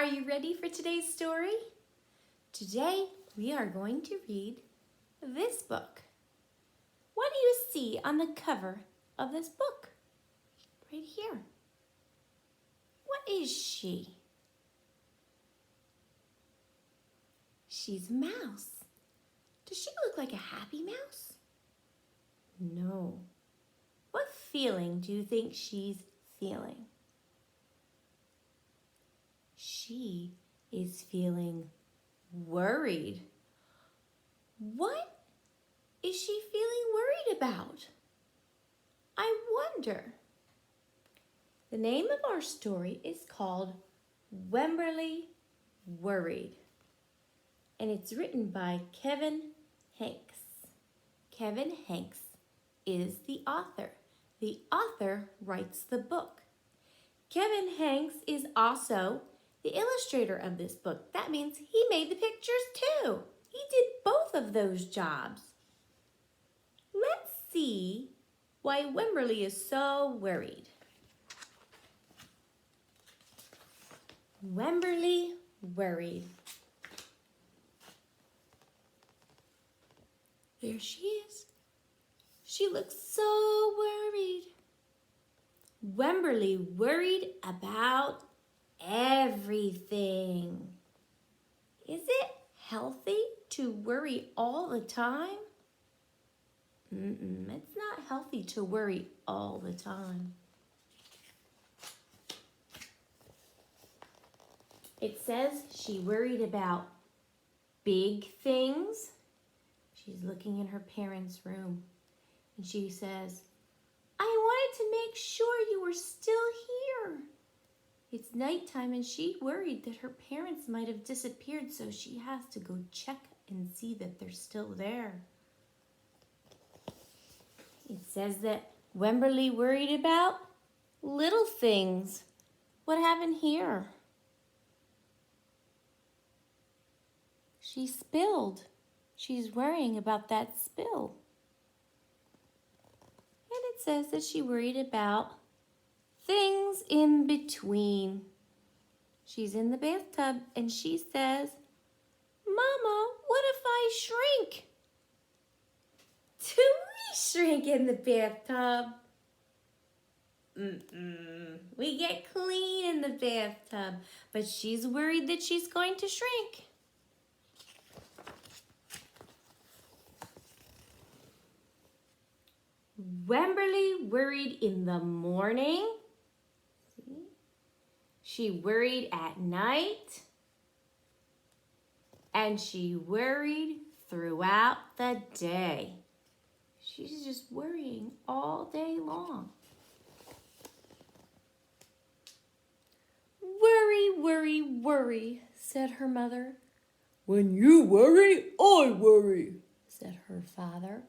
Are you ready for today's story? Today we are going to read this book. What do you see on the cover of this book? Right here. What is she? She's a mouse. Does she look like a happy mouse? No. What feeling do you think she's feeling? She is feeling worried. What is she feeling worried about? I wonder. The name of our story is called Wemberly Worried, and it's written by Kevin Hanks. Kevin Hanks is the author. The author writes the book. Kevin Hanks is also the illustrator of this book. That means he made the pictures too. He did both of those jobs. Let's see why Wemberly is so worried. Wemberly Worried. There she is. She looks so worried. Wemberly worried about everything. Is it healthy to worry all the time? It's not healthy to worry all the time. It says she worried about big things. She's looking in her parents' room and she says, I wanted to make sure you were still here. It's nighttime and she worried that her parents might have disappeared, so she has to go check and see that they're still there. It says that Wemberly worried about little things. What happened here? She spilled. She's worrying about that spill. And it says that she worried about things in between. She's in the bathtub and she says, Mama, what if I shrink? Do we shrink in the bathtub? We get clean in the bathtub, but she's worried that she's going to shrink. Wemberly worried in the morning. See? She worried at night. And she worried throughout the day. She's just worrying all day long. Worry, worry, worry, said her mother. When you worry, I worry, said her father.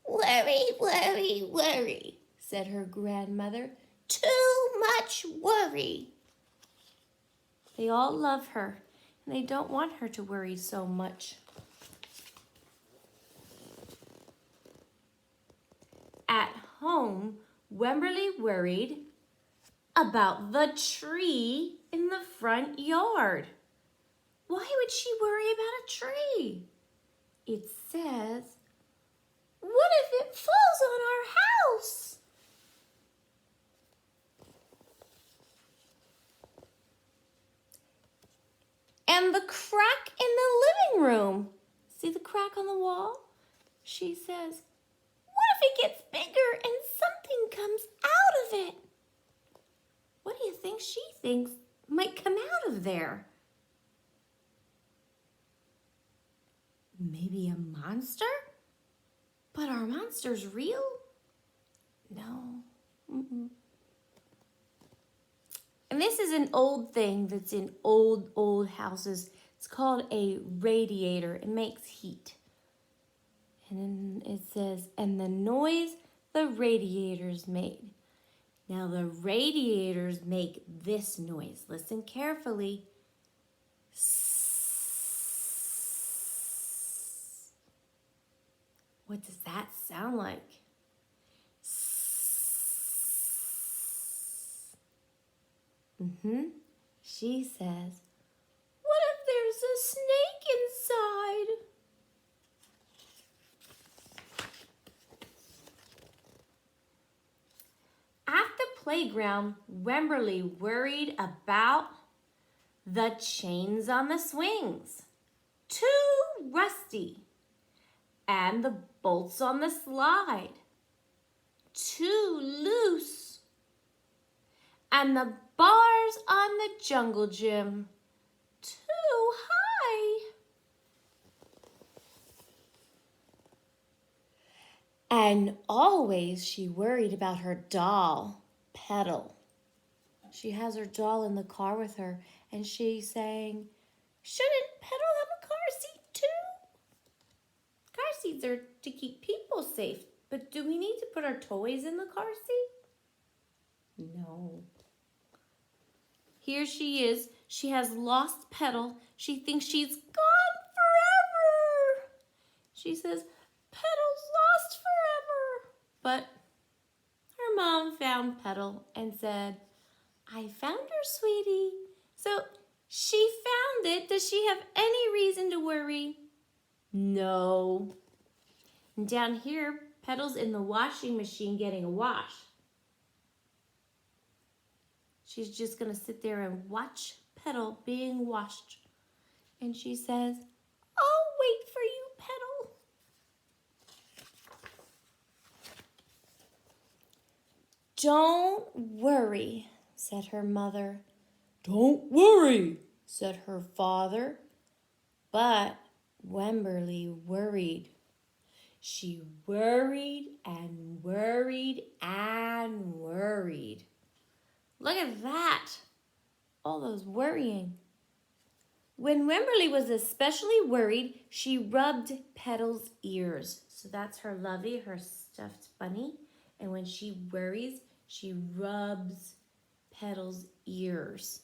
Worry, worry, worry, said her grandmother. Too much worry. They all love her, and they don't want her to worry so much. At home, Wemberly worried about the tree in the front yard. Why would she worry about a tree? It says, what if it falls on our house? And the crack in the living room. See the crack on the wall? She says, what if it gets bigger and something comes out of it? What do you think she thinks might come out of there? Maybe a monster? But are monsters real? No. And this is an old thing that's in old houses. It's called a radiator. It makes heat. And then it says, and the noise the radiators made. Now the radiators make this noise. Listen carefully. What does that sound like? She says, there's a snake inside. At the playground, Wemberly worried about the chains on the swings, too rusty, and the bolts on the slide, too loose, and the bars on the jungle gym, too high. And always she worried about her doll, Petal. She has her doll in the car with her, and she's saying, shouldn't Petal have a car seat too? Car seats are to keep people safe, but do we need to put our toys in the car seat? No. Here she is. She has lost Petal. She thinks she's gone forever. She says, Petal's lost forever. But her mom found Petal and said, I found her, sweetie. So she found it. Does she have any reason to worry? No. And down here, Petal's in the washing machine getting a wash. She's just going to sit there and watch Petal being washed. And she says, I'll wait for you, Petal. Don't worry, said her mother. Don't worry, said her father. But Wemberly worried. She worried and worried and worried. Look at that, all those worrying. When Wemberly was especially worried, she rubbed Petal's ears. So that's her Lovey, her stuffed bunny. And when she worries, she rubs Petal's ears.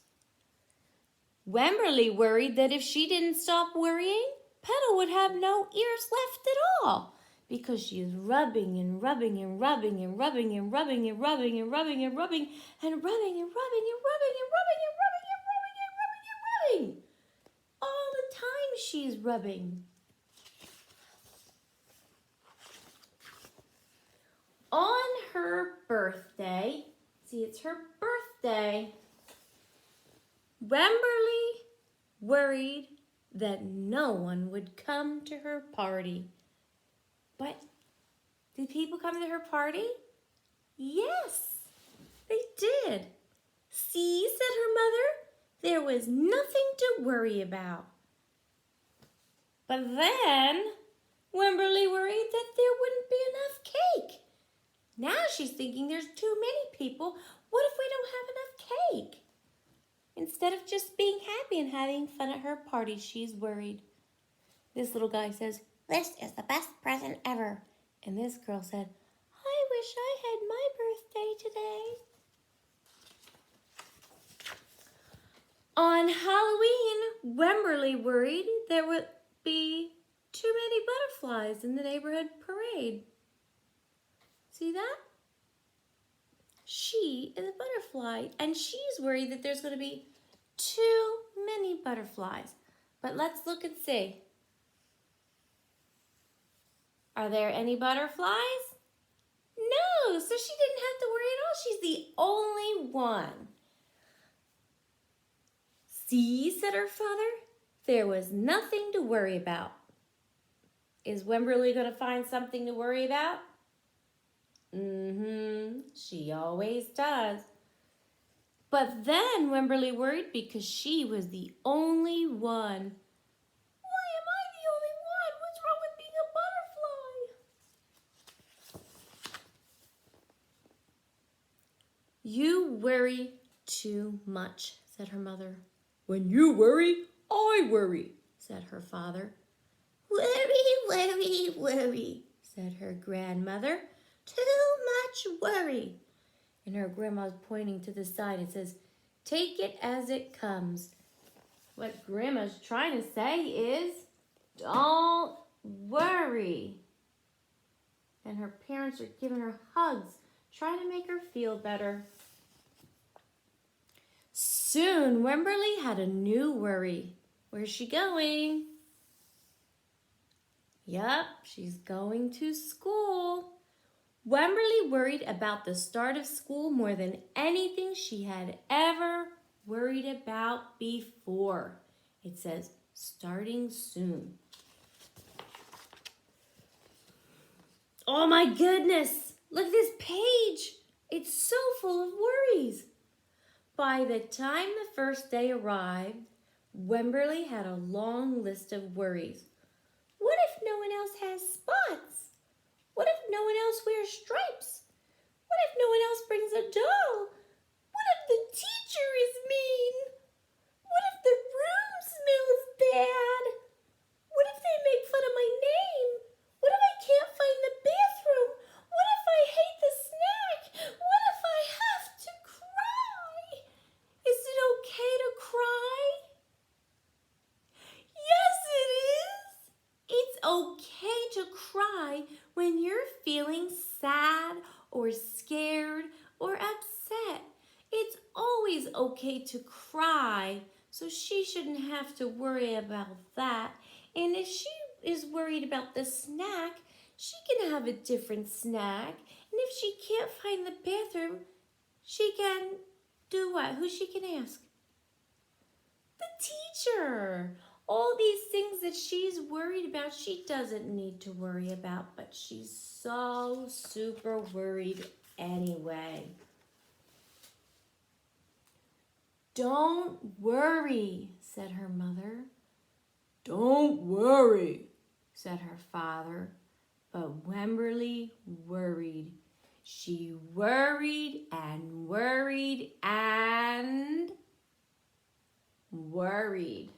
Wemberly worried that if she didn't stop worrying, Petal would have no ears left at all, because she is rubbing and rubbing and rubbing and rubbing and rubbing and rubbing and rubbing and rubbing and rubbing and rubbing and rubbing and rubbing and rubbing and rubbing and rubbing and rubbing. All the time she's rubbing. On her birthday, see, it's her birthday, Wemberly worried that no one would come to her party. But did people come to her party? Yes, they did. See, said her mother, there was nothing to worry about. But then Wemberly worried that there wouldn't be enough cake. Now she's thinking there's too many people. What if we don't have enough cake? Instead of just being happy and having fun at her party, she's worried. This little guy says, this is the best present ever. And this girl said, I wish I had my birthday today. On Halloween, Wemberly worried there would be too many butterflies in the neighborhood parade. See that? She is a butterfly, and she's worried that there's going to be too many butterflies. But let's look and see. Are there any butterflies? No, so she didn't have to worry at all. She's the only one. See, said her father, there was nothing to worry about. Is Wemberly going to find something to worry about? She always does. But then Wemberly worried because she was the only one. Why am I the only one? What's wrong with being a butterfly? You worry too much, said her mother. When you worry, I worry, said her father. Worry, worry, worry, said her grandmother. Too much worry. And her grandma's pointing to the side and says, take it as it comes. What grandma's trying to say is, don't worry. And her parents are giving her hugs, trying to make her feel better. Soon, Wemberly had a new worry. Where's she going? Yup, she's going to school. Wemberly worried about the start of school more than anything she had ever worried about before. It says, starting soon. Oh my goodness, look at this page. It's so full of worries. By the time the first day arrived, Wemberly had a long list of worries. What if no one else has spots? What if no one else wears stripes? What if no one else brings a doll? What if the teacher is mean? What if the room smells bad? What if they make fun of my name? What if I can't find the bathroom? What if I hate the snack? What if I have to cry? Is it okay to cry? Yes, it is. It's okay to cry when you're feeling sad or scared or upset. It's always okay to cry, so she shouldn't have to worry about that. And if she is worried about the snack, she can have a different snack. And if she can't find the bathroom, she can do what? Who she can ask? The teacher. All these things that she's worried about, she doesn't need to worry about, but she's so super worried anyway. Don't worry, said her mother. Don't worry, said her father. But Wemberly worried. She worried and worried and worried.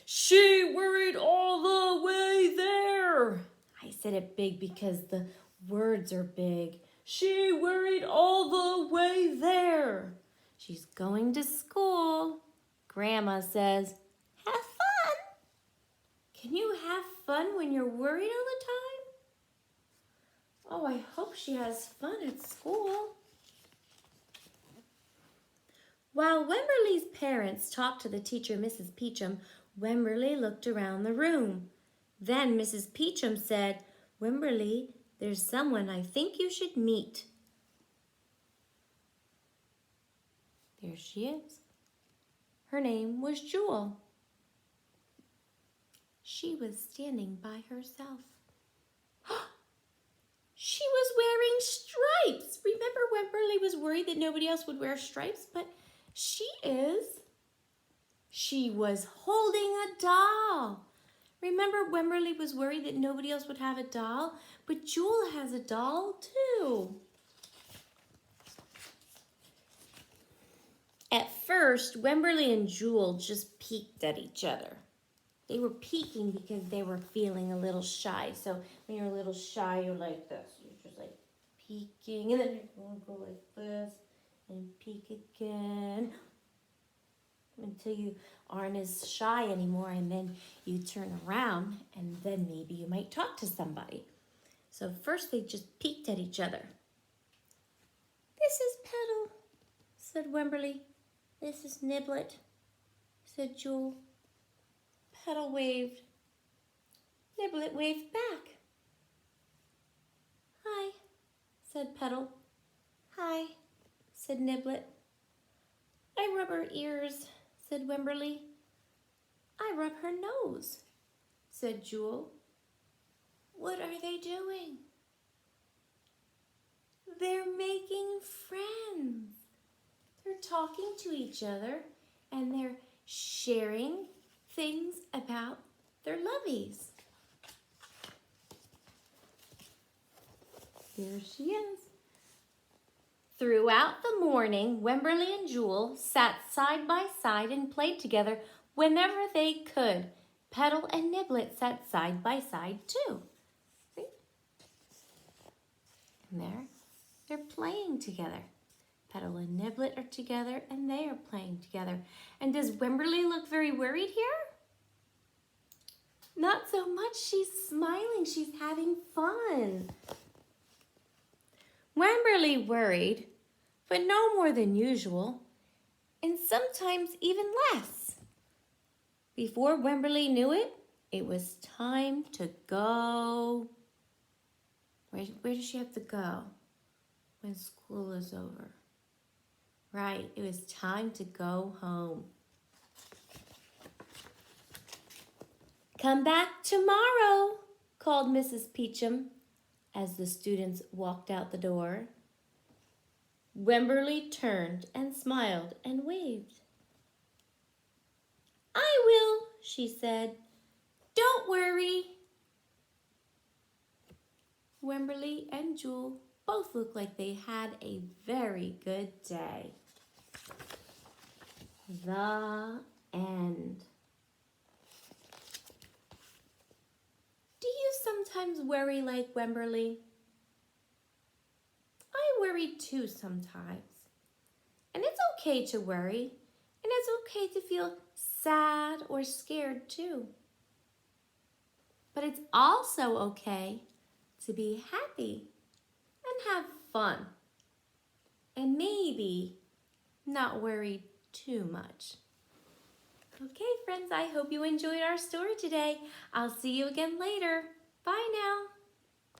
She worried all the way there. I said it big because the words are big. She worried all the way there. She's going to school. Grandma says, have fun. Can you have fun when you're worried all the time? Oh, I hope she has fun at school. While Wemberly's parents talked to the teacher, Mrs. Peachum, Wemberly looked around the room. Then Mrs. Peachum said, Wemberly, there's someone I think you should meet. There she is. Her name was Jewel. She was standing by herself. She was wearing stripes. Remember, Wemberly was worried that nobody else would wear stripes, but she is. She was holding a doll. Remember, Wemberly was worried that nobody else would have a doll, but Jewel has a doll too. At first, Wemberly and Jewel just peeked at each other. They were peeking because they were feeling a little shy. So when you're a little shy, you're like this. You're just like peeking, and then you're going to go like this and peek again until you aren't as shy anymore, and then you turn around, and then maybe you might talk to somebody. So first they just peeked at each other. This is Petal, said Wemberly. This is Niblet, said Jewel. Petal waved. Niblet waved back. Hi, said Petal. Hi, said Niblet. I rub her ears, said Wemberly. I rub her nose, said Jewel. What are they doing? They're making friends. They're talking to each other and they're sharing things about their lovies. There she is. Throughout the morning, Wemberly and Jewel sat side by side and played together whenever they could. Petal and Niblet sat side by side too. See? And they're playing together. Petal and Niblet are together and they are playing together. And does Wemberly look very worried here? Not so much. She's smiling. She's having fun. Wemberly worried, but no more than usual. And sometimes even less. Before Wemberly knew it, it was time to go. Where does she have to go when school is over? Right, it was time to go home. "Come back tomorrow," called Mrs. Peachum as the students walked out the door. Wemberly turned and smiled and waved. "I will," she said. "Don't worry." Wemberly and Jewel both looked like they had a very good day. The end. Do you sometimes worry like Wemberly? I worry too sometimes. And it's okay to worry, and it's okay to feel sad or scared too. But it's also okay to be happy and have fun. And maybe not worry too much. Okay, friends, I hope you enjoyed our story today. I'll see you again later. Bye now.